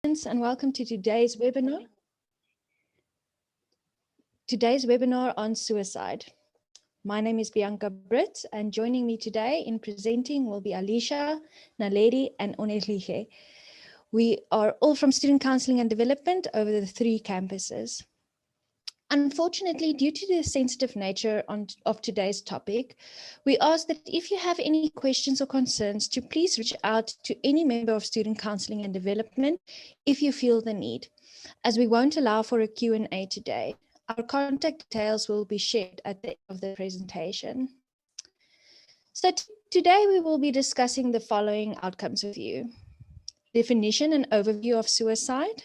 And welcome to today's webinar on suicide. My name is Bianca Britt, and joining me today in presenting will be Alicia, Naledi, and Onedlige. We are all from Student Counselling and Development over the 3 campuses. Unfortunately, due to the sensitive nature of today's topic, we ask that if you have any questions or concerns, to please reach out to any member of Student Counselling and Development if you feel the need, as we won't allow for a Q&A today. Our contact details will be shared at the end of the presentation. So today we will be discussing the following outcomes with you: definition and overview of suicide.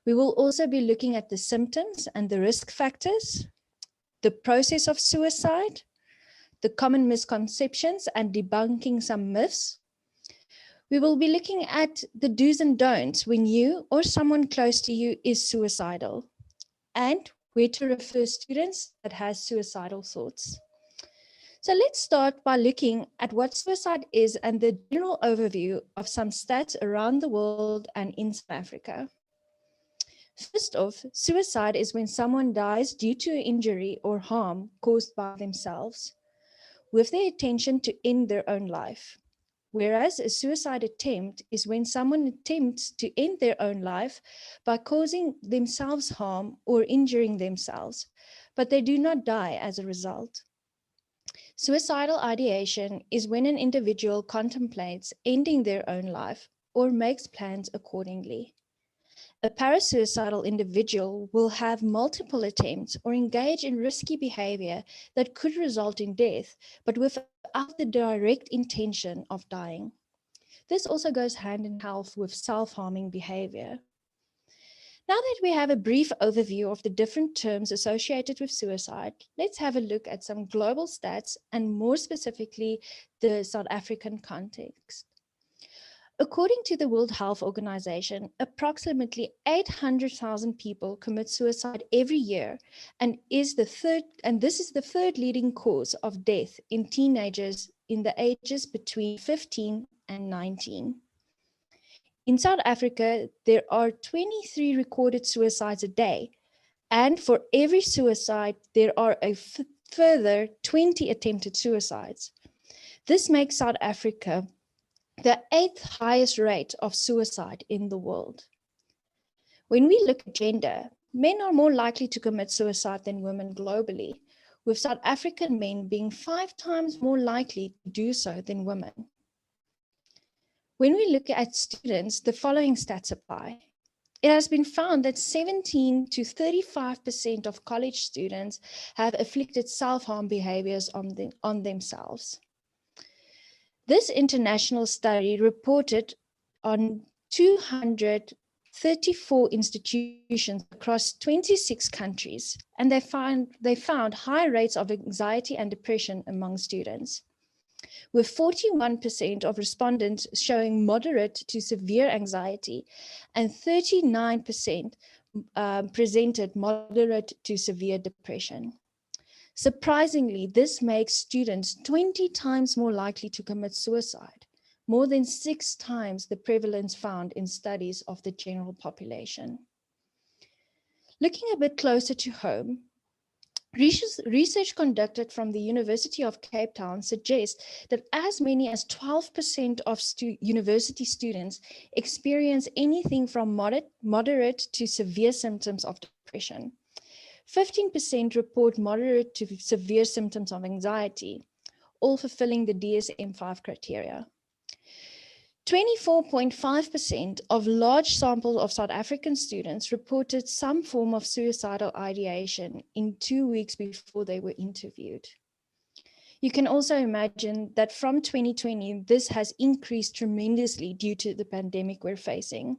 We will also be looking at the symptoms and the risk factors, the process of suicide, the common misconceptions and debunking some myths. We will be looking at the do's and don'ts when you or someone close to you is suicidal, and where to refer students that has suicidal thoughts. So let's start by looking at what suicide is and the general overview of some stats around the world and in South Africa. First off, suicide is when someone dies due to injury or harm caused by themselves, with the intention to end their own life. Whereas a suicide attempt is when someone attempts to end their own life by causing themselves harm or injuring themselves, but they do not die as a result. Suicidal ideation is when an individual contemplates ending their own life or makes plans accordingly. A parasuicidal individual will have multiple attempts or engage in risky behavior that could result in death, but without the direct intention of dying. This also goes hand in hand with self-harming behavior. Now that we have a brief overview of the different terms associated with suicide, let's have a look at some global stats and more specifically, the South African context. According to the World Health Organization, approximately 800,000 people commit suicide every year, and this is the third leading cause of death in teenagers in the ages between 15 and 19. In South Africa, there are 23 recorded suicides a day, and for every suicide, there are a further 20 attempted suicides. This makes South Africa the 8th highest rate of suicide in the world. When we look at gender, men are more likely to commit suicide than women globally, with South African men being 5 times more likely to do so than women. When we look at students, the following stats apply. It has been found that 17 to 35% of college students have afflicted self-harm behaviors on themselves. This international study reported on 234 institutions across 26 countries, and they found high rates of anxiety and depression among students, with 41% of respondents showing moderate to severe anxiety and 39% presented moderate to severe depression. Surprisingly, this makes students 20 times more likely to commit suicide, more than 6 times the prevalence found in studies of the general population. Looking a bit closer to home, research conducted from the University of Cape Town suggests that as many as 12% of university students experience anything from moderate to severe symptoms of depression. 15% report moderate to severe symptoms of anxiety, all fulfilling the DSM-5 criteria. 24.5% of large samples of South African students reported some form of suicidal ideation in 2 weeks before they were interviewed. You can also imagine that from 2020, this has increased tremendously due to the pandemic we're facing.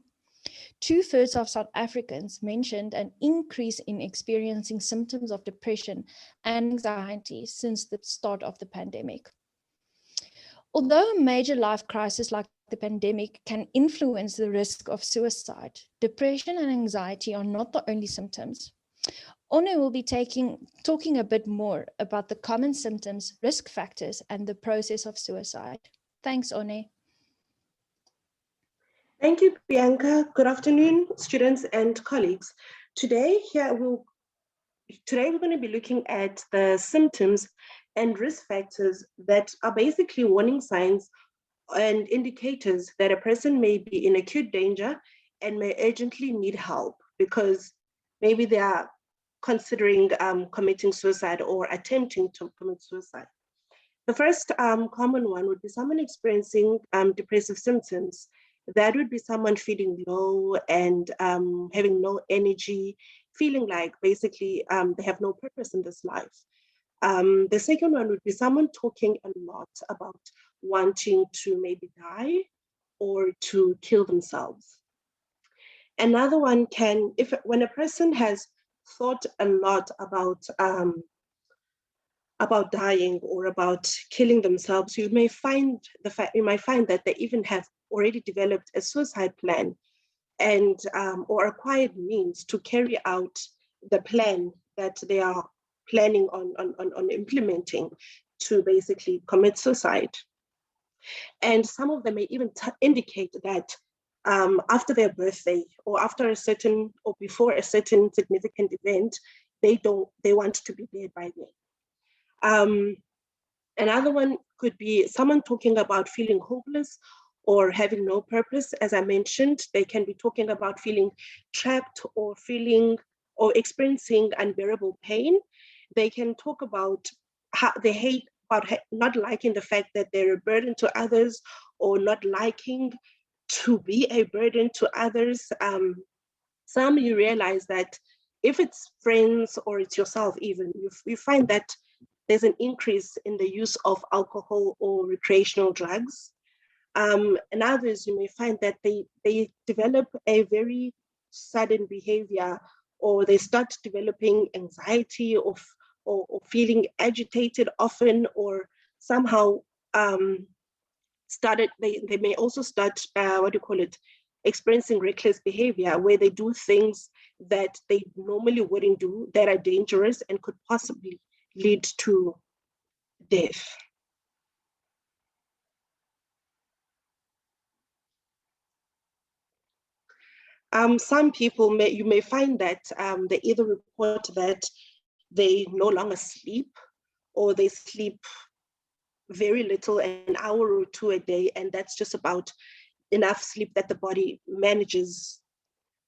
2/3 of South Africans mentioned an increase in experiencing symptoms of depression and anxiety since the start of the pandemic. Although a major life crisis like the pandemic can influence the risk of suicide, depression and anxiety are not the only symptoms. One will be talking a bit more about the common symptoms, risk factors, and the process of suicide. Thanks, One. Thank you, Bianca. Good afternoon, students and colleagues. Today we're going to be looking at the symptoms and risk factors that are basically warning signs and indicators that a person may be in acute danger and may urgently need help because maybe they are considering committing suicide or attempting to commit suicide. The first common one would be someone experiencing depressive symptoms. That would be someone feeling low and having no energy, feeling like basically they have no purpose in this life. The second one would be someone talking a lot about wanting to maybe die or to kill themselves. Another one when a person has thought a lot about dying or about killing themselves, you might find that they even have already developed a suicide plan and or acquired means to carry out the plan that they are planning on implementing to basically commit suicide. And some of them may even indicate that after their birthday or after a certain or before a certain significant event, they want to be dead by then. Another one could be someone talking about feeling hopeless or having no purpose. As I mentioned, they can be talking about feeling trapped or feeling or experiencing unbearable pain. They can talk about how they hate about not liking the fact that they're a burden to others or not liking to be a burden to others. Some you realize that if it's friends or it's yourself even, you find that there's an increase in the use of alcohol or recreational drugs. And others, you may find that they develop a very sudden behavior or they start developing anxiety or feeling agitated often or somehow they may also start, experiencing reckless behavior where they do things that they normally wouldn't do that are dangerous and could possibly lead to death. Some people you may find that they either report that they no longer sleep or they sleep very little, an hour or two a day, and that's just about enough sleep that the body manages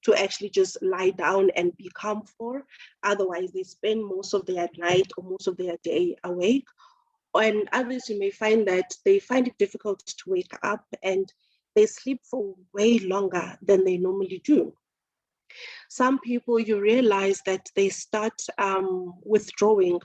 to actually just lie down and be calm for. Otherwise, they spend most of their night or most of their day awake. And others, you may find that they find it difficult to wake up and they sleep for way longer than they normally do. Some people, you realize that they start withdrawing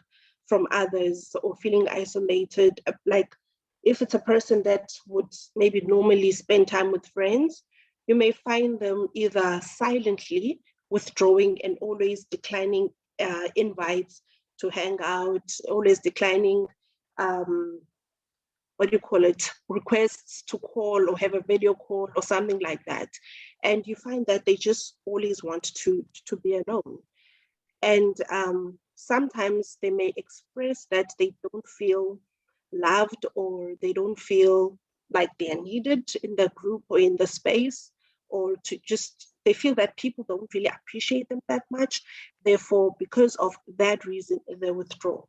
from others or feeling isolated. Like if it's a person that would maybe normally spend time with friends, you may find them either silently withdrawing and always declining invites to hang out, always declining requests to call or have a video call or something like that. And you find that they just always want to be alone. And sometimes they may express that they don't feel loved or they don't feel like they are needed in the group or in the space, or they feel that people don't really appreciate them that much. Therefore, because of that reason, they withdraw.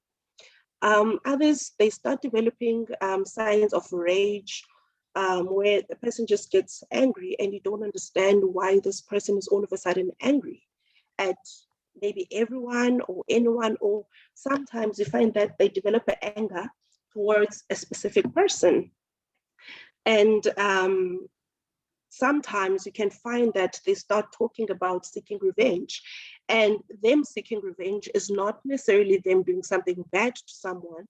Others, they start developing signs of rage, where the person just gets angry and you don't understand why this person is all of a sudden angry at maybe everyone or anyone, or sometimes you find that they develop an anger towards a specific person. And sometimes you can find that they start talking about seeking revenge, and them seeking revenge is not necessarily them doing something bad to someone,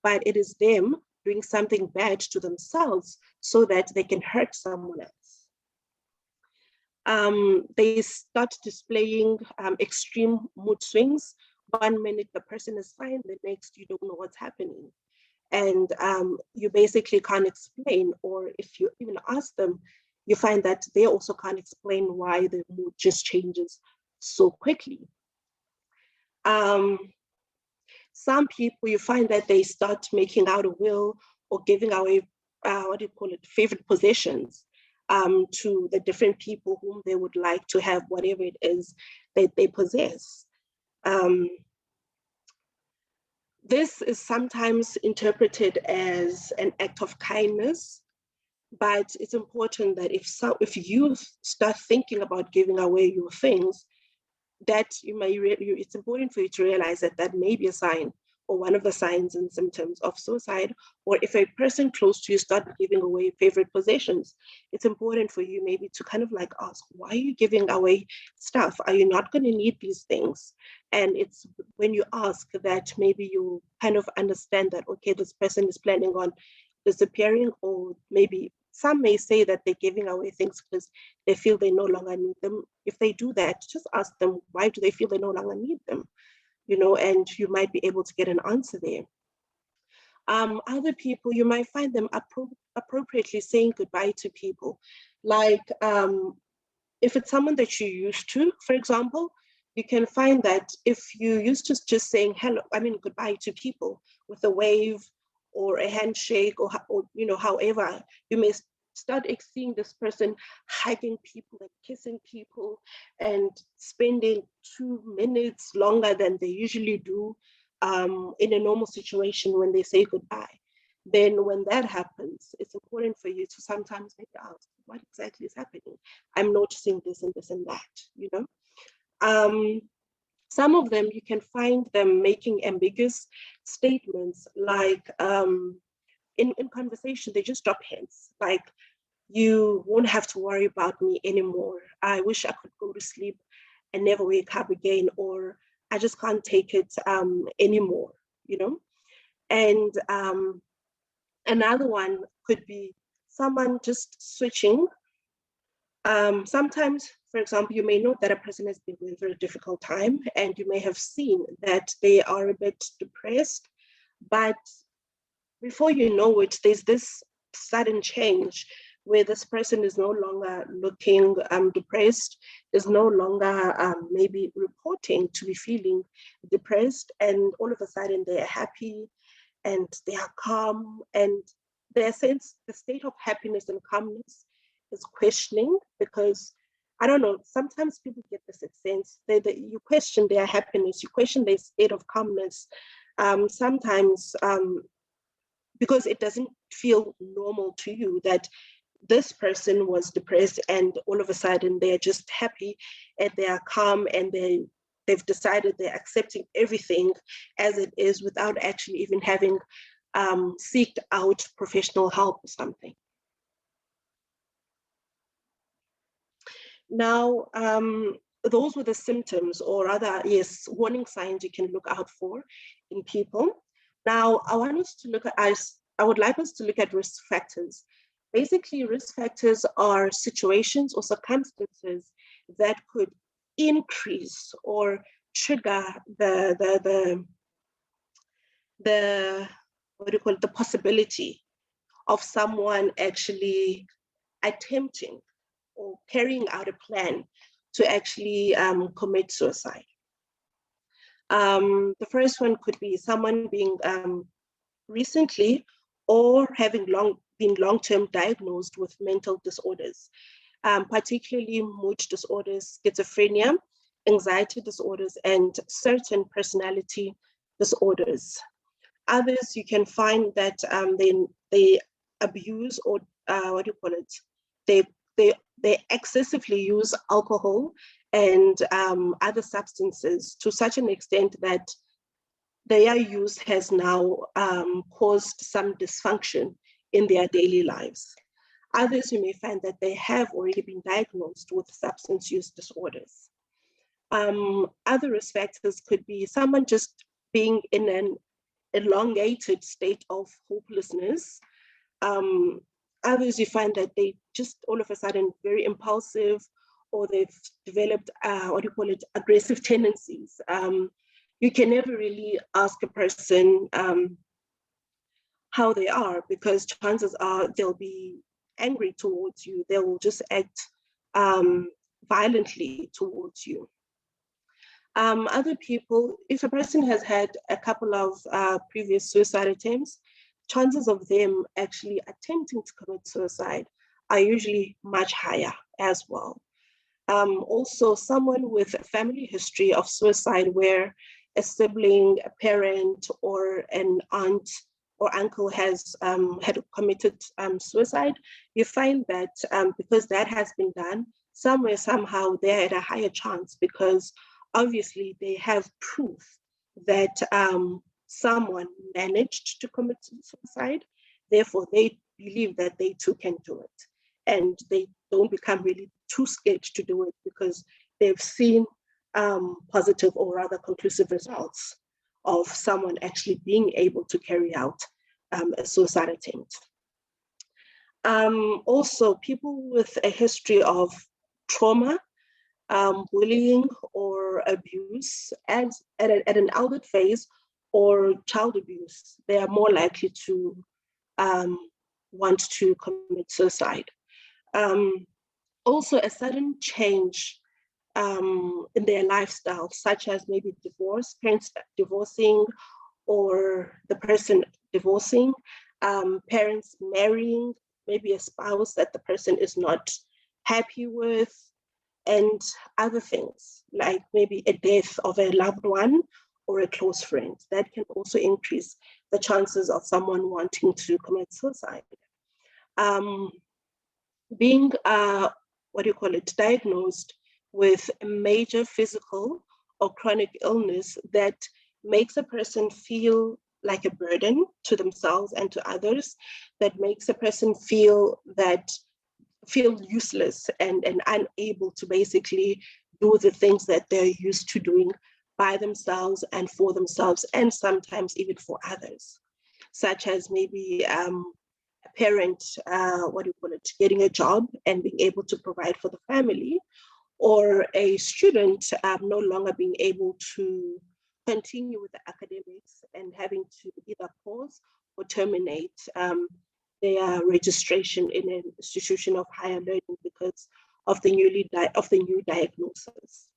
but it is them doing something bad to themselves so that they can hurt someone else. They start displaying extreme mood swings. 1 minute the person is fine, the next you don't know what's happening. And you basically can't explain, or if you even ask them, you find that they also can't explain why the mood just changes so quickly. Some people, you find that they start making out a will or giving away, favorite possessions. to the different people whom they would like to have whatever it is that they possess. This is sometimes interpreted as an act of kindness, but it's important that if you start thinking about giving away your things, that it's important for you to realize that that may be a sign or one of the signs and symptoms of suicide. Or if a person close to you start giving away favorite possessions, it's important for you maybe to kind of like ask, why are you giving away stuff? Are you not going to need these things? And it's when you ask that maybe you kind of understand that, okay, this person is planning on disappearing, or maybe some may say that they're giving away things because they feel they no longer need them. If they do that, just ask them, why do they feel they no longer need them? And you might be able to get an answer there. Other people, you might find them appropriately saying goodbye to people. Like if it's someone that you used to, for example, you can find that if you used to just saying goodbye to people with a wave or a handshake or however, you may start seeing this person hugging people and kissing people and spending 2 minutes longer than they usually do in a normal situation when they say goodbye. Then when that happens, it's important for you to sometimes maybe ask, what exactly is happening? I'm noticing this and this and that, some of them, you can find them making ambiguous statements, like in conversation, they just drop hints, like, you won't have to worry about me anymore. I wish I could go to sleep and never wake up again, or I just can't take it anymore, And another one could be someone just switching. Sometimes, for example, you may know that a person has been going through a difficult time, and you may have seen that they are a bit depressed, but before you know it, there's this sudden change where this person is no longer looking depressed, is no longer maybe reporting to be feeling depressed, and all of a sudden they are happy and they are calm, and the state of happiness and calmness is questioning, because I don't know, sometimes people get this sense that you question their happiness, you question their state of calmness, sometimes because it doesn't feel normal to you that this person was depressed and all of a sudden they're just happy and they are calm and they've decided they're accepting everything as it is without actually even having seeked out professional help or something. Now, those were the symptoms, or rather, yes, warning signs you can look out for in people. Now, I would like us to look at risk factors. Basically, risk factors are situations or circumstances that could increase or trigger the possibility of someone actually attempting or carrying out a plan to actually commit suicide. The first one could be someone being recently or having been long-term diagnosed with mental disorders, particularly mood disorders, schizophrenia, anxiety disorders, and certain personality disorders. Others, you can find that they abuse or they excessively use alcohol and other substances to such an extent that their use has now caused some dysfunction in their daily lives. Others, you may find that they have already been diagnosed with substance use disorders. Other risk factors could be someone just being in an elongated state of hopelessness. Others, you find that they just all of a sudden very impulsive, or they've developed aggressive tendencies. You can never really ask a person how they are, because chances are they'll be angry towards you. They will just act violently towards you. Other people, if a person has had a couple of previous suicide attempts, chances of them actually attempting to commit suicide are usually much higher as well. Also, someone with a family history of suicide where a sibling, a parent, or an aunt or uncle has had committed suicide, you find that because that has been done, somewhere, somehow, they're at a higher chance because obviously they have proof that someone managed to commit suicide. Therefore, they believe that they too can do it. And they don't become really too scared to do it because they've seen positive or rather conclusive results of someone actually being able to carry out a suicide attempt. Also, people with a history of trauma, bullying, or abuse at an adult phase or child abuse, they are more likely to want to commit suicide. Also, a sudden change in their lifestyle, such as maybe divorce, parents divorcing, or the person divorcing, parents marrying, maybe a spouse that the person is not happy with, and other things like maybe a death of a loved one or a close friend. That can also increase the chances of someone wanting to commit suicide. Being diagnosed with a major physical or chronic illness that makes a person feel like a burden to themselves and to others, that makes a person feel useless and unable to basically do the things that they're used to doing by themselves and for themselves, and sometimes even for others, such as maybe a parent, getting a job and being able to provide for the family, or a student no longer being able to continue with the academics and having to either pause or terminate their registration in an institution of higher learning because of the new diagnosis.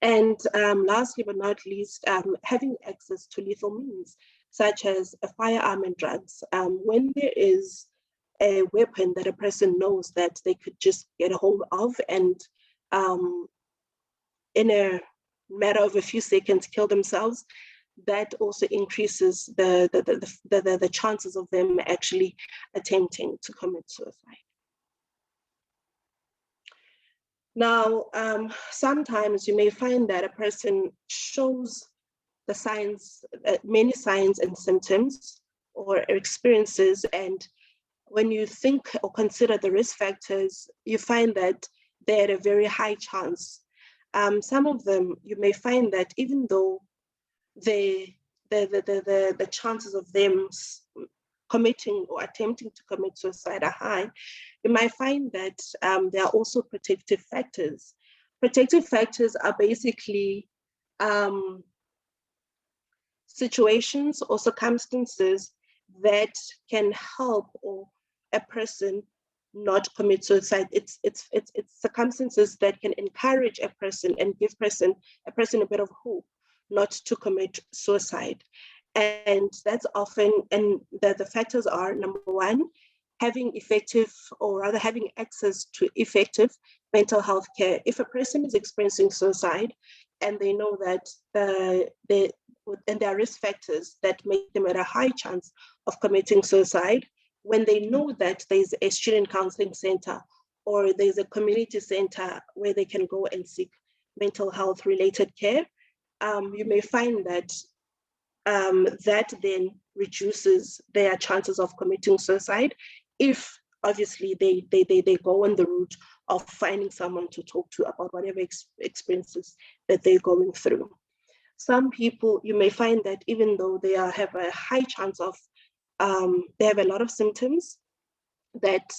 And lastly but not least, having access to lethal means, such as a firearm and drugs. When there is a weapon that a person knows that they could just get a hold of and in a matter of a few seconds kill themselves, that also increases the chances of them actually attempting to commit suicide. Now, sometimes you may find that a person shows the signs, many signs and symptoms or experiences, and when you think or consider the risk factors, you find that they're at a very high chance. Some of them, you may find that even though the chances of them committing or attempting to commit suicide are high, you might find that there are also protective factors. Protective factors are basically situations or circumstances that can help or a person not commit suicide. It's circumstances that can encourage a person and give a person a bit of hope not to commit suicide. And that's often, and the factors are, number one, having effective, or rather having access to effective mental health care. If a person is experiencing suicide and they know that and there are risk factors that make them at a high chance of committing suicide, when they know that there's a student counseling center or there's a community center where they can go and seek mental health related care, you may find that that then reduces their chances of committing suicide if obviously they go on the route of finding someone to talk to about whatever experiences that they're going through. Some people, you may find that even though they have a high chance of, they have a lot of symptoms that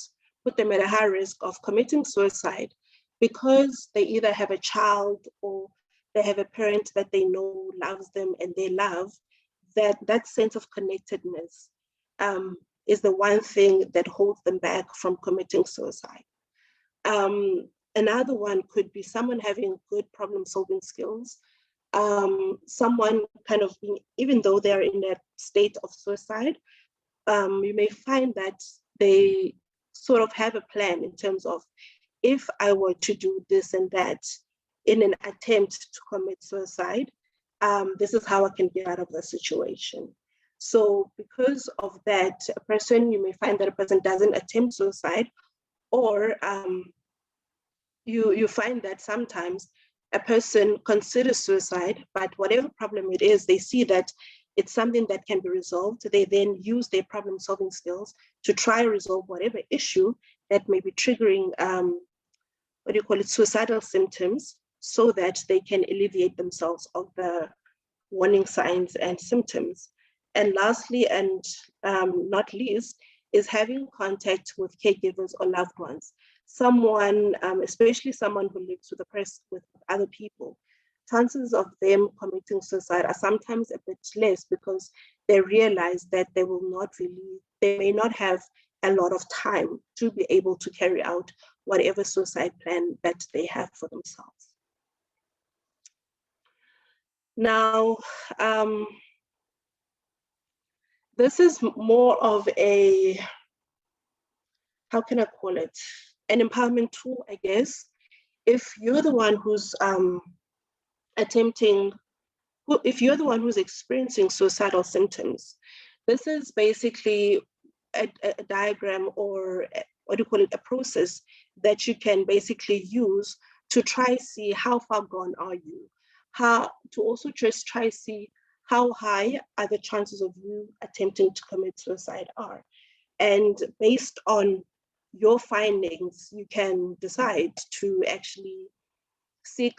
put them at a high risk of committing suicide, because they either have a child or they have a parent that they know loves them and they love, that sense of connectedness is the one thing that holds them back from committing suicide. Another one could be someone having good problem-solving skills, someone kind of being, even though they're in that state of suicide, you may find that they sort of have a plan in terms of, if I were to do this and that in an attempt to commit suicide, this is how I can get out of the situation. So because of that, you may find that a person doesn't attempt suicide, or you find that sometimes a person considers suicide, but whatever problem it is, they see that it's something that can be resolved. They then use their problem-solving skills to try to resolve whatever issue that may be triggering, suicidal symptoms, so that they can alleviate themselves of the warning signs and symptoms. And lastly, and not least, is having contact with caregivers or loved ones. Someone, especially someone who lives with other people, chances of them committing suicide are sometimes a bit less, because they realize that they may not have a lot of time to be able to carry out whatever suicide plan that they have for themselves. Now, this is more of a, how can I call it? An empowerment tool, I guess. If you're the one who's if you're the one who's experiencing suicidal symptoms, this is basically a diagram, or a process that you can basically use to try see how far gone are you, how to also just try see how high are the chances of you attempting to commit suicide are. And based on your findings, you can decide to actually seek,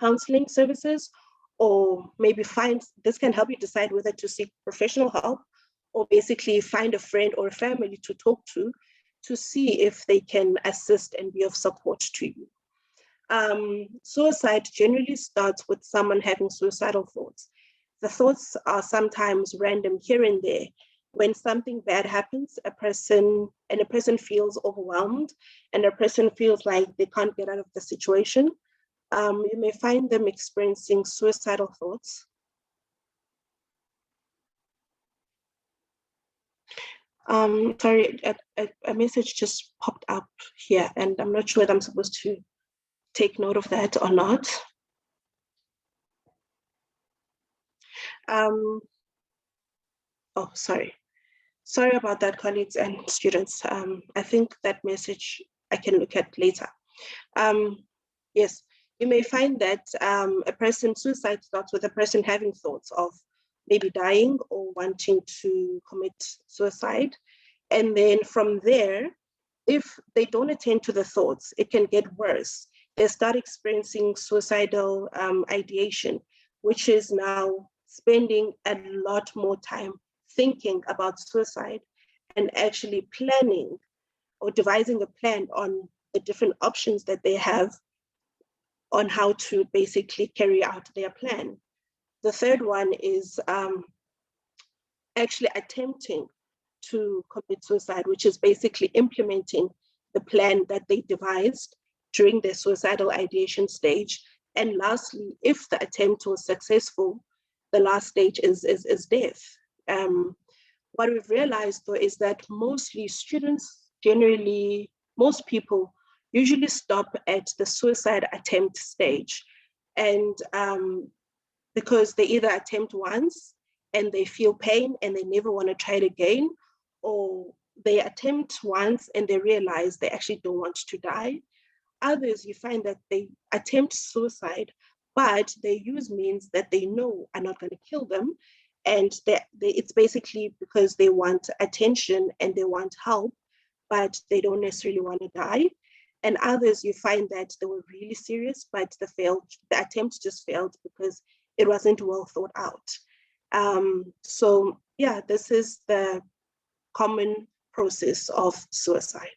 counseling services, or maybe this can help you decide whether to seek professional help, or basically find a friend or a family to talk to see if they can assist and be of support to you. Suicide generally starts with someone having suicidal thoughts. The thoughts are sometimes random here and there. When something bad happens, a person feels overwhelmed, and a person feels like they can't get out of the situation, you may find them experiencing suicidal thoughts. Sorry, a message just popped up here, and I'm not sure whether I'm supposed to take note of that or not. Oh, sorry. Sorry about that, colleagues and students. I think that message I can look at later. Yes, you may find that suicide starts with a person having thoughts of maybe dying or wanting to commit suicide. And then from there, if they don't attend to the thoughts, it can get worse. They start experiencing suicidal ideation, which is now spending a lot more time thinking about suicide and actually planning or devising a plan on the different options that they have on how to basically carry out their plan. The third one is actually attempting to commit suicide, which is basically implementing the plan that they devised during their suicidal ideation stage. And lastly, if the attempt was successful, the last stage is death. What we've realized, though, is that most people usually stop at the suicide attempt stage. And because they either attempt once and they feel pain and they never want to try it again, or they attempt once and they realize they actually don't want to die. Others, you find that they attempt suicide, but they use means that they know are not going to kill them. And it's basically because they want attention and they want help, but they don't necessarily want to die. And others, you find that they were really serious, but the attempt just failed because it wasn't well thought out. So yeah, this is the common process of suicide.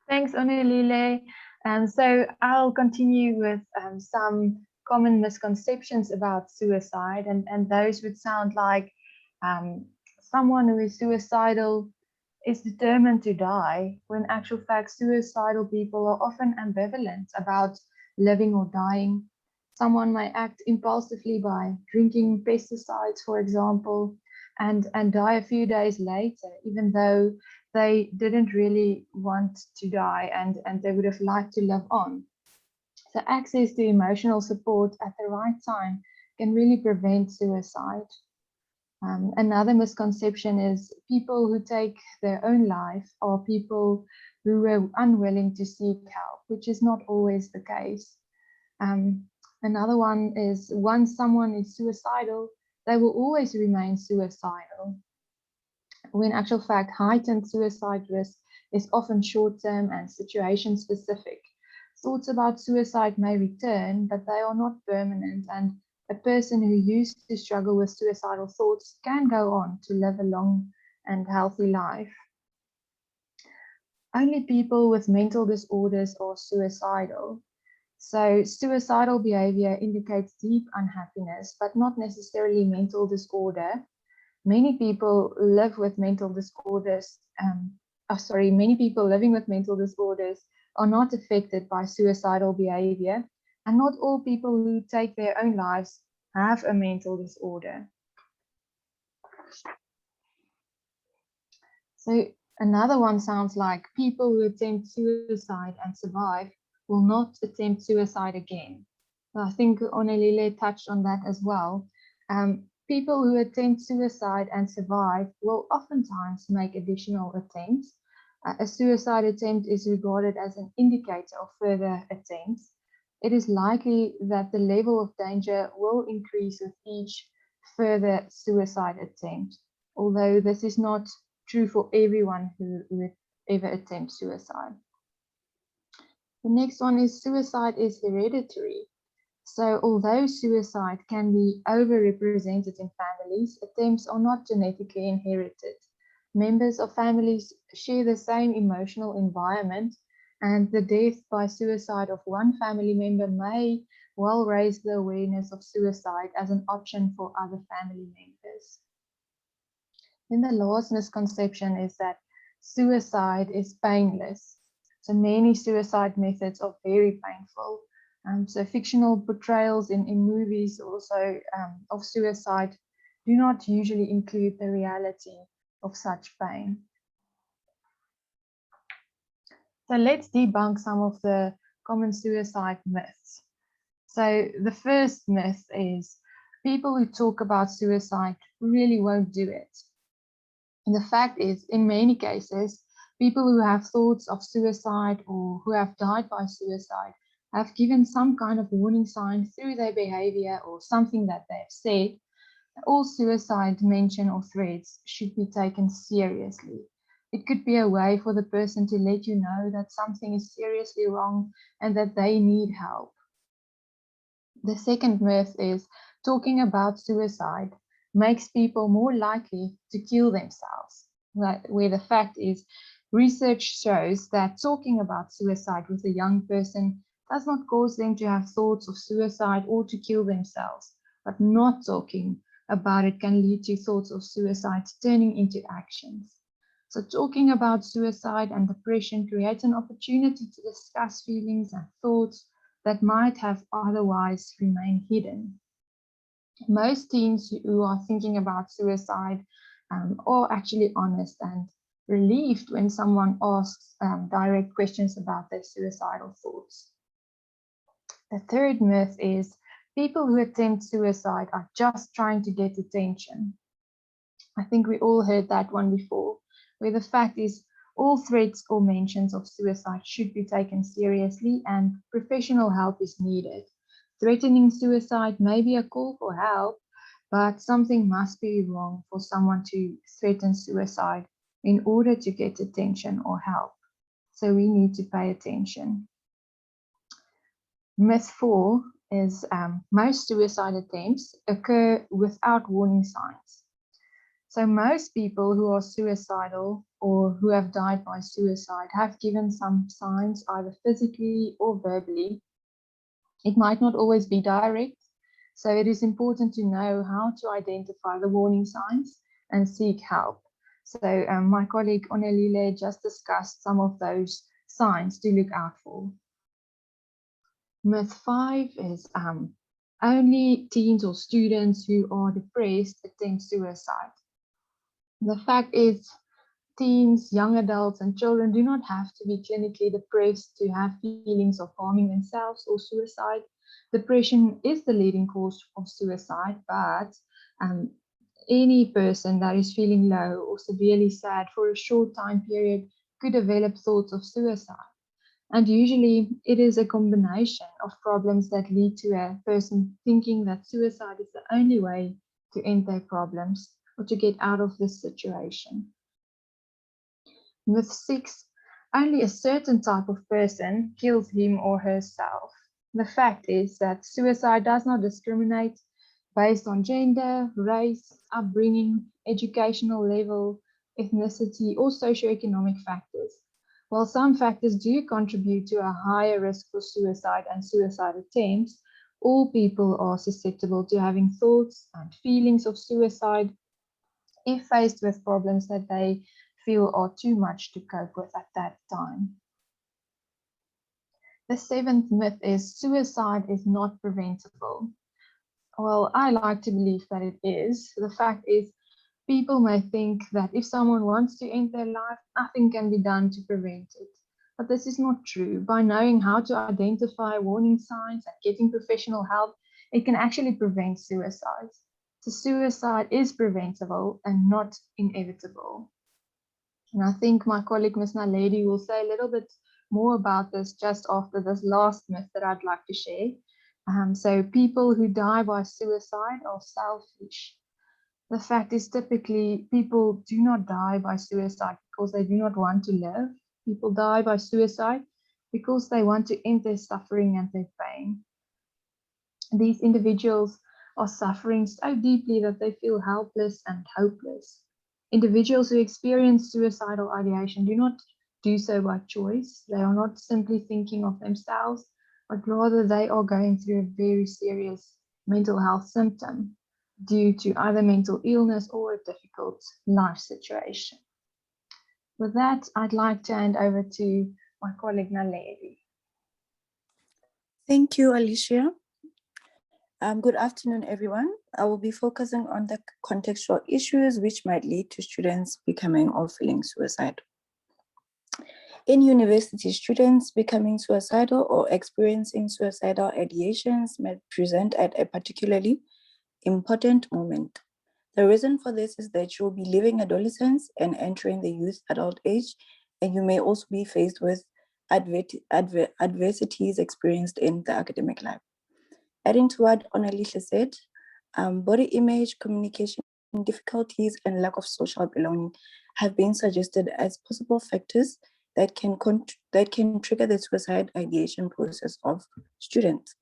Thanks, Onelile. So I'll continue with some common misconceptions about suicide, and those would sound like someone who is suicidal is determined to die, when in actual fact suicidal people are often ambivalent about living or dying. Someone may act impulsively by drinking pesticides, for example, and die a few days later, even though they didn't really want to die and they would have liked to live on. So access to emotional support at the right time can really prevent suicide. Another misconception is people who take their own life are people who were unwilling to seek help, which is not always the case. Another one is once someone is suicidal, they will always remain suicidal. When in actual fact, heightened suicide risk is often short-term and situation-specific. Thoughts about suicide may return, but they are not permanent, and a person who used to struggle with suicidal thoughts can go on to live a long and healthy life. Only people with mental disorders are suicidal. So suicidal behavior indicates deep unhappiness, but not necessarily mental disorder. Many people live with mental disorders. Many people living with mental disorders are not affected by suicidal behavior, and not all people who take their own lives have a mental disorder. So another one sounds like people who attempt suicide and survive will not attempt suicide again. I think Onelile touched on that as well. People who attempt suicide and survive will oftentimes make additional attempts. A suicide attempt is regarded as an indicator of further attempts. It is likely that the level of danger will increase with each further suicide attempt, although this is not true for everyone who would ever attempt suicide. The next one is suicide is hereditary. So although suicide can be overrepresented in families, attempts are not genetically inherited. Members of families share the same emotional environment, and the death by suicide of one family member may well raise the awareness of suicide as an option for other family members. Then the last misconception is that suicide is painless. So many suicide methods are very painful. So fictional portrayals in movies also of suicide do not usually include the reality of such pain. So let's debunk some of the common suicide myths. So the first myth is people who talk about suicide really won't do it. And the fact is, in many cases, people who have thoughts of suicide or who have died by suicide have given some kind of warning sign through their behavior or something that they've said. All suicide mention or threats should be taken seriously. It could be a way for the person to let you know that something is seriously wrong and that they need help. The second myth is talking about suicide makes people more likely to kill themselves. Where the fact is, research shows that talking about suicide with a young person does not cause them to have thoughts of suicide or to kill themselves, but not talking about it can lead to thoughts of suicide turning into actions. So talking about suicide and depression creates an opportunity to discuss feelings and thoughts that might have otherwise remained hidden. Most teens who are thinking about suicide are actually honest and relieved when someone asks direct questions about their suicidal thoughts. The third myth is people who attempt suicide are just trying to get attention. I think we all heard that one before, where the fact is all threats or mentions of suicide should be taken seriously and professional help is needed. Threatening suicide may be a call for help, but something must be wrong for someone to threaten suicide in order to get attention or help. So we need to pay attention. Myth 4 is most suicide attempts occur without warning signs. So most people who are suicidal or who have died by suicide have given some signs either physically or verbally. It might not always be direct, so it is important to know how to identify the warning signs and seek help. So my colleague Onelile just discussed some of those signs to look out for. Myth 5 is only teens or students who are depressed attempt suicide. The fact is, teens, young adults, and children do not have to be clinically depressed to have feelings of harming themselves or suicide. Depression is the leading cause of suicide, but um, any person that is feeling low or severely sad for a short time period could develop thoughts of suicide. And usually it is a combination of problems that lead to a person thinking that suicide is the only way to end their problems or to get out of this situation. With six, only a certain type of person kills him or herself. The fact is that suicide does not discriminate based on gender, race, upbringing, educational level, ethnicity, or socioeconomic factors. While some factors do contribute to a higher risk for suicide and suicide attempts, all people are susceptible to having thoughts and feelings of suicide if faced with problems that they feel are too much to cope with at that time. The seventh myth is suicide is not preventable. Well, I like to believe that it is. The fact is, people may think that if someone wants to end their life, nothing can be done to prevent it. But this is not true. By knowing how to identify warning signs and getting professional help, it can actually prevent suicide. So suicide is preventable and not inevitable. And I think my colleague, Ms. Naledi, will say a little bit more about this just after this last myth that I'd like to share. So people who die by suicide are selfish. The fact is, typically, people do not die by suicide because they do not want to live. People die by suicide because they want to end their suffering and their pain. These individuals are suffering so deeply that they feel helpless and hopeless. Individuals who experience suicidal ideation do not do so by choice. They are not simply thinking of themselves, but rather they are going through a very serious mental health symptom due to either mental illness or a difficult life situation. With that, I'd like to hand over to my colleague Naledi. Thank you, Alicia. Good afternoon, everyone. I will be focusing on the contextual issues which might lead to students becoming or feeling suicidal. In university, students becoming suicidal or experiencing suicidal ideations may present at a particularly important moment. The reason for this is that you'll be leaving adolescence and entering the youth adult age, and you may also be faced with adversities experienced in the academic life. Adding to what Onalisha said, body image, communication difficulties, and lack of social belonging have been suggested as possible factors that can trigger the suicide ideation process of students.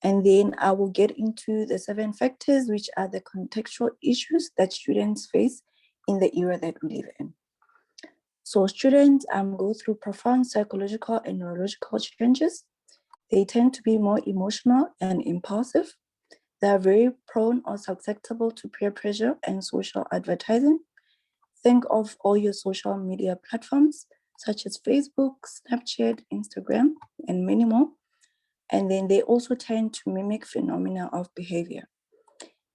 And then I will get into the 7 factors, which are the contextual issues that students face in the era that we live in. So students go through profound psychological and neurological changes. They tend to be more emotional and impulsive. They are very prone or susceptible to peer pressure and social advertising. Think of all your social media platforms, such as Facebook, Snapchat, Instagram, and many more. And then they also tend to mimic phenomena of behavior.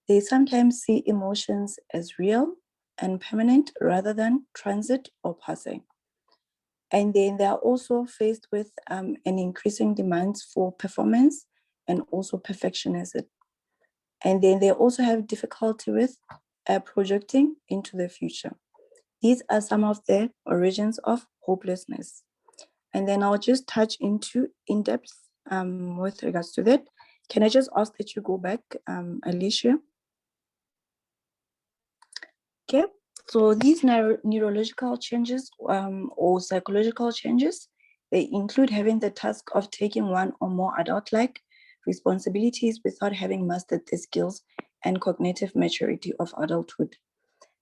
They sometimes see emotions as real and permanent rather than transit or passing. And then they are also faced with an increasing demands for performance and also perfectionism. And then they also have difficulty with projecting into the future. These are some of the origins of hopelessness. And then I'll just touch into in depth with regards to that. Can I just ask that you go back, Alicia? Okay, so these neurological changes or psychological changes, they include having the task of taking one or more adult-like responsibilities without having mastered the skills and cognitive maturity of adulthood.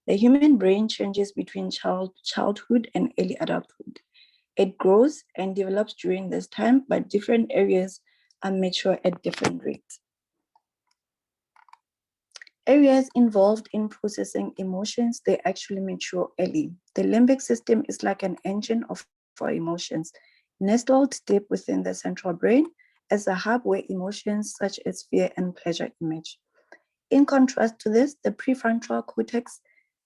The human brain changes between childhood and early adulthood. It grows and develops during this time, but different areas are mature at different rates. Areas involved in processing emotions, they actually mature early. The limbic system is like an engine of our emotions, nestled deep within the central brain, as a hub where emotions such as fear and pleasure emerge. In contrast to this, the prefrontal cortex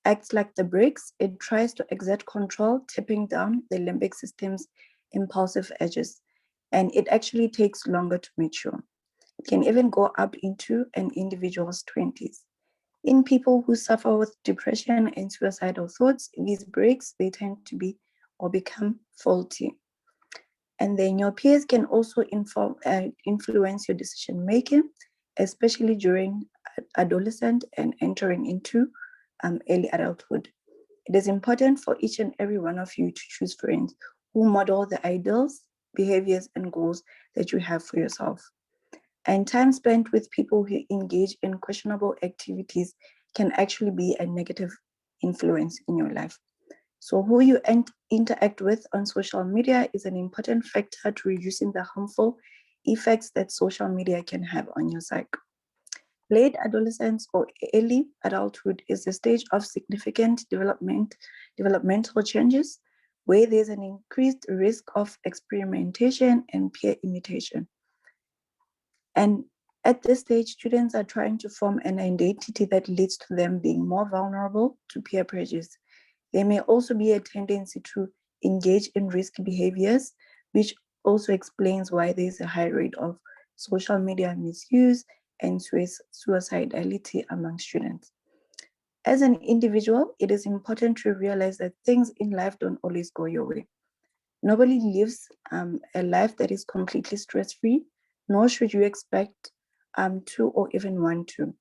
acts like the brakes. It tries to exert control, tipping down the limbic system's impulsive edges, and it actually takes longer to mature. It can even go up into an individual's 20s. In people who suffer with depression and suicidal thoughts, these brakes, they tend to be or become faulty. And then your peers can also influence your decision making, especially during adolescent and entering into early adulthood. It is important for each and every one of you to choose friends who model the ideals, behaviors, and goals that you have for yourself. And time spent with people who engage in questionable activities can actually be a negative influence in your life. So who you interact with on social media is an important factor to reducing the harmful effects that social media can have on your psyche. Late adolescence or early adulthood is a stage of significant developmental changes where there's an increased risk of experimentation and peer imitation. And at this stage, students are trying to form an identity that leads to them being more vulnerable to peer pressures. There may also be a tendency to engage in risky behaviors, which also explains why there's a high rate of social media misuse and suicidality among students. As an individual, it is important to realize that things in life don't always go your way. Nobody lives a life that is completely stress-free, nor should you expect to or even want to.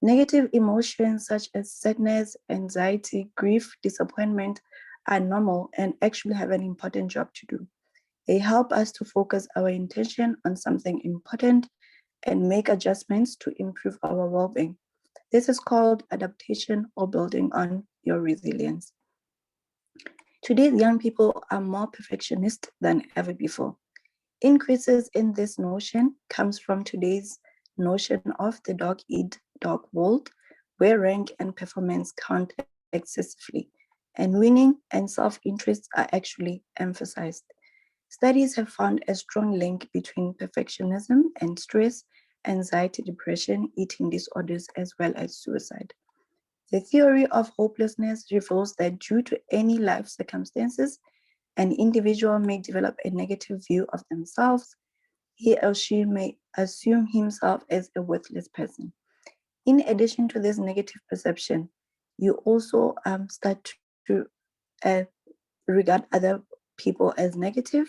Negative emotions such as sadness, anxiety, grief, disappointment are normal and actually have an important job to do. They help us to focus our intention on something important and make adjustments to improve our well-being. This is called adaptation or building on your resilience. Today, young people are more perfectionist than ever before. Increases in this notion comes from today's notion of the dog-eat-dog world, where rank and performance count excessively, and winning and self-interest are actually emphasized. Studies have found a strong link between perfectionism and stress, anxiety, depression, eating disorders, as well as suicide. The theory of hopelessness reveals that due to any life circumstances, an individual may develop a negative view of themselves. He or she may assume himself as a worthless person. In addition to this negative perception, you also start to regard other people as negative,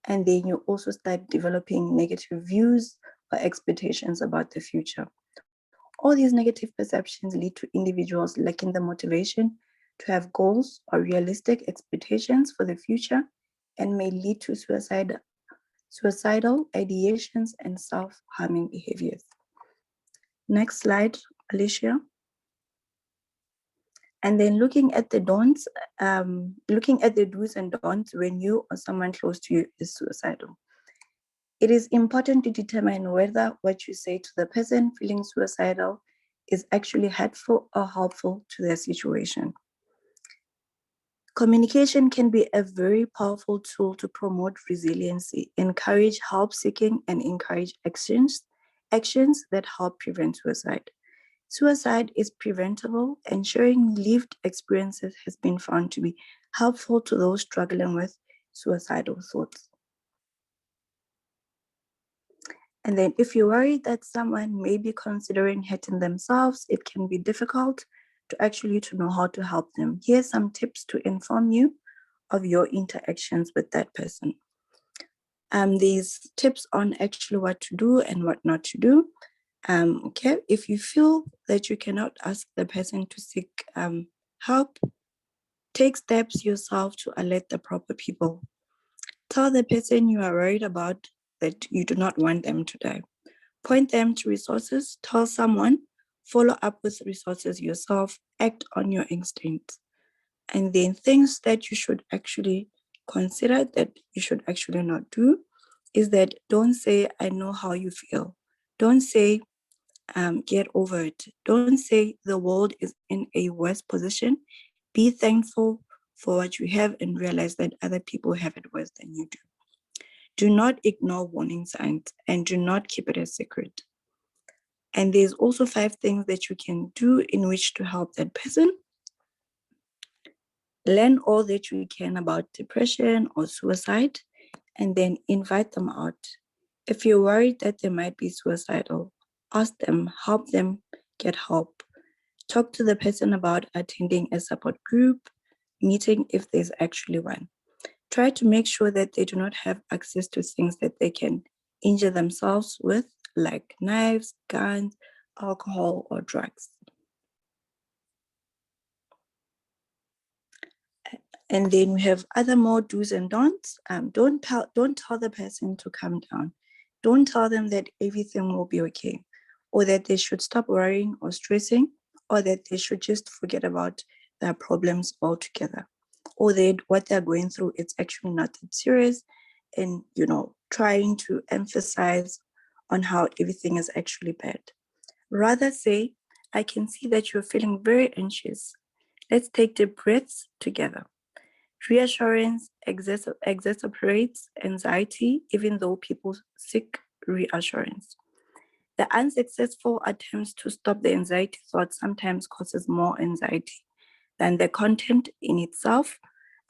and then you also start developing negative views or expectations about the future. All these negative perceptions lead to individuals lacking the motivation to have goals or realistic expectations for the future and may lead to suicidal ideations and self-harming behaviors. Next slide, Alicia. And then looking at the don'ts, looking at the do's and don'ts when you or someone close to you is suicidal. It is important to determine whether what you say to the person feeling suicidal is actually helpful or helpful to their situation. Communication can be a very powerful tool to promote resiliency, encourage help-seeking, and encourage actions that help prevent suicide. Suicide is preventable, and sharing lived experiences has been found to be helpful to those struggling with suicidal thoughts. And then if you're worried that someone may be considering hurting themselves, it can be difficult to know how to help them. Here's some tips to inform you of your interactions with that person. These tips on actually what to do and what not to do. Okay, if you feel that you cannot ask the person to seek help, take steps yourself to alert the proper people. Tell the person you are worried about that you do not want them to die. Point them to resources, tell someone, follow up with resources yourself, act on your instincts. And then things that you should actually consider that you should actually not do is that don't say, I know how you feel. Don't say, get over it. Don't say the world is in a worse position. Be thankful for what you have and realize that other people have it worse than you do. Do not ignore warning signs and do not keep it a secret. And there's also 5 things that you can do in which to help that person. Learn all that you can about depression or suicide, and then invite them out. If you're worried that they might be suicidal, ask them, help them get help. Talk to the person about attending a support group, meeting if there's actually one. Try to make sure that they do not have access to things that they can injure themselves with, like knives, guns, alcohol, or drugs. And then we have other more do's and don'ts. Don't tell the person to calm down. Don't tell them that everything will be okay, or that they should stop worrying or stressing, or that they should just forget about their problems altogether, or that what they're going through, it's actually not that serious, and trying to emphasize on how everything is actually bad. Rather say, I can see that you're feeling very anxious. Let's take deep breaths together. Reassurance exacerbates anxiety, even though people seek reassurance. The unsuccessful attempts to stop the anxiety thoughts sometimes causes more anxiety than the content in itself.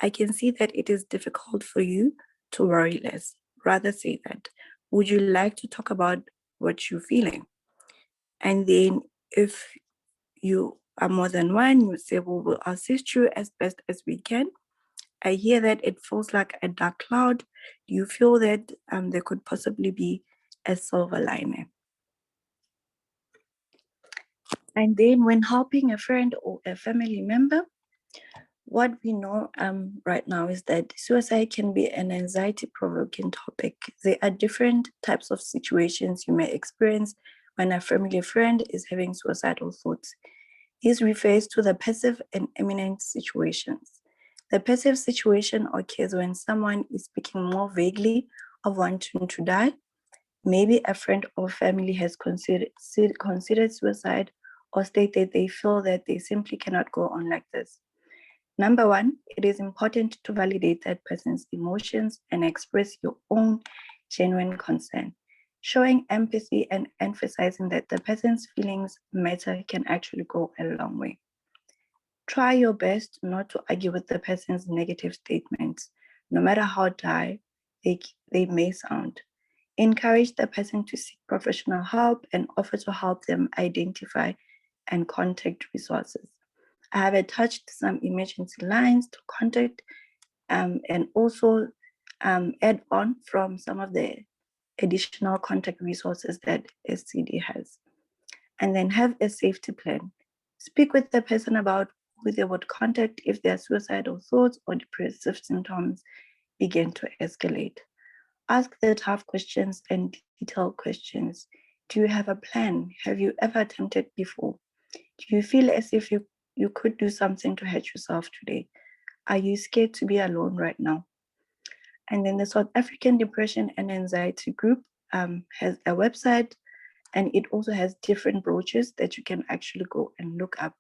I can see that it is difficult for you to worry less. Rather say that. Would you like to talk about what you're feeling? And then if you are more than one, you say, well, we'll assist you as best as we can. I hear that it feels like a dark cloud. Do you feel that there could possibly be a silver lining? And then when helping a friend or a family member, what we know right now is that suicide can be an anxiety-provoking topic. There are different types of situations you may experience when a family friend is having suicidal thoughts. This refers to the passive and imminent situations. The passive situation occurs when someone is speaking more vaguely of wanting to die. Maybe a friend or family has considered suicide or stated they feel that they simply cannot go on like this. Number one, it is important to validate that person's emotions and express your own genuine concern. Showing empathy and emphasizing that the person's feelings matter can actually go a long way. Try your best not to argue with the person's negative statements, no matter how dire they may sound. Encourage the person to seek professional help and offer to help them identify and contact resources. I have attached some emergency lines to contact and also add on from some of the additional contact resources that SCD has. And then have a safety plan. Speak with the person about who they would contact if their suicidal thoughts or depressive symptoms begin to escalate. Ask the tough questions and detailed questions. Do you have a plan? Have you ever attempted before? Do you feel as if you could do something to hurt yourself today? Are you scared to be alone right now? And then the South African Depression and Anxiety Group has a website, and it also has different brochures that you can actually go and look up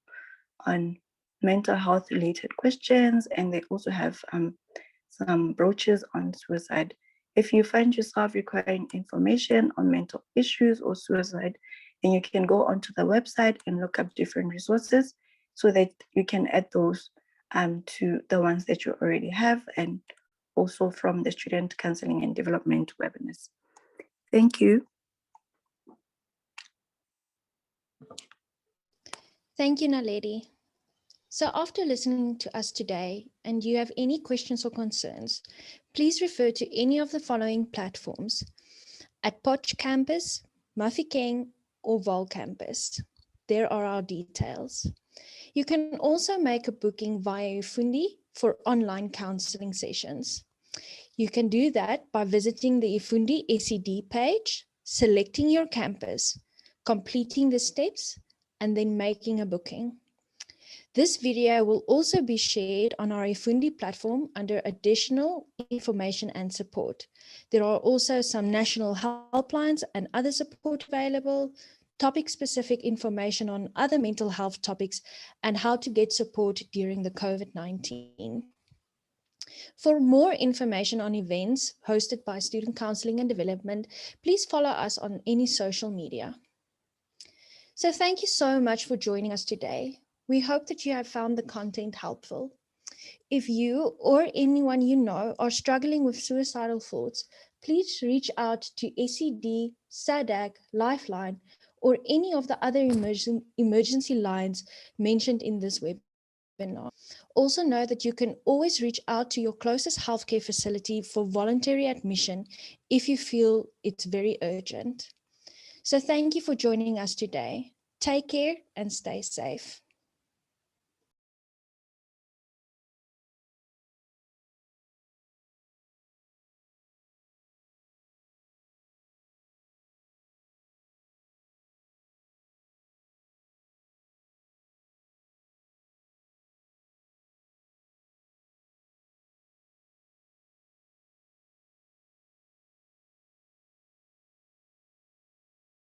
on mental health related questions. And they also have some brochures on suicide. If you find yourself requiring information on mental issues or suicide, then you can go onto the website and look up different resources so that you can add those to the ones that you already have, and also from the Student Counseling and Development webinars. Thank you. Thank you, Naledi. So after listening to us today, and you have any questions or concerns, please refer to any of the following platforms: at Potch Campus, Mafeking, or Vol Campus. There are our details. You can also make a booking via Ifundi for online counseling sessions. You can do that by visiting the Ifundi SED page, selecting your campus, completing the steps, and then making a booking. This video will also be shared on our Ifundi platform under additional information and support. There are also some national helplines and other support available, topic-specific information on other mental health topics, and how to get support during the COVID-19. For more information on events hosted by Student Counselling and Development, please follow us on any social media. So thank you so much for joining us today. We hope that you have found the content helpful. If you or anyone you know are struggling with suicidal thoughts, please reach out to SED, SADAG, Lifeline, or any of the other emergency lines mentioned in this webinar. Also know that you can always reach out to your closest healthcare facility for voluntary admission if you feel it's very urgent. So thank you for joining us today. Take care and stay safe.